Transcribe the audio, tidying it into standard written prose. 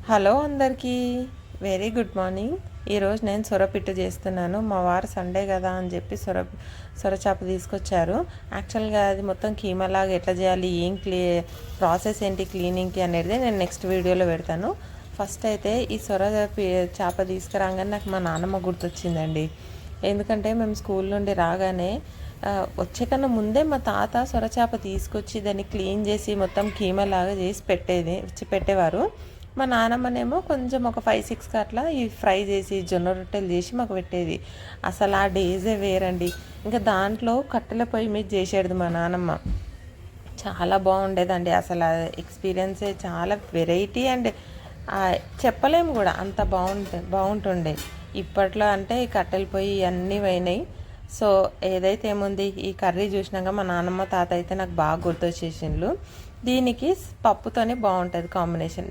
Hello అందరికీ, very good morning. ఈరోజు నేను సొరపిట్టు చేస్తున్నాను. మా వారు సండే కదా అని చెప్పి సొరచాప తీసుకొచ్చారు. యాక్చువల్గా అది మొత్తం కీమాలాగా ఎట్లా చేయాలి, ఏం ప్రాసెస్ ఏంటి క్లీనింగ్కి అనేది నేను నెక్స్ట్ వీడియోలో పెడతాను. ఫస్ట్ అయితే ఈ చేప తీసుకురాగానే నాకు మా నాన్నమ్మ గుర్తొచ్చిందండి. ఎందుకంటే మేము స్కూల్ నుండి రాగానే వచ్చే కన్నా ముందే మా తాత సొరచాప తీసుకొచ్చి దాన్ని క్లీన్ చేసి మొత్తం కీమాలాగా చేసి పెట్టేవారు. మా నానమ్మనేమో కొంచెం ఒక 5-6 అట్లా ఈ ఫ్రై చేసి జొన్న రొట్టెలు చేసి మాకు పెట్టేది. అసలు ఆ డేసే వేరండి. ఇంకా దాంట్లో కట్టెల పొయ్యి మీద చేసేది మా నానమ్మ. చాలా బాగుండేదండి. అసలు ఎక్స్పీరియన్సే చాలా వెరైటీ అండ్ చెప్పలేము కూడా, అంత బాగుంటుండే. ఇప్పట్లో అంటే ఈ కట్టెల పొయ్యి అన్నీ పోయినాయి. సో ఏదైతే ఏముంది, ఈ కర్రీ చూసినాక మా నాన్నమ్మ తాత అయితే నాకు బాగా గుర్తొచ్చేసిండ్రు. దీనికి పప్పుతోనే బాగుంటుంది కాంబినేషన్.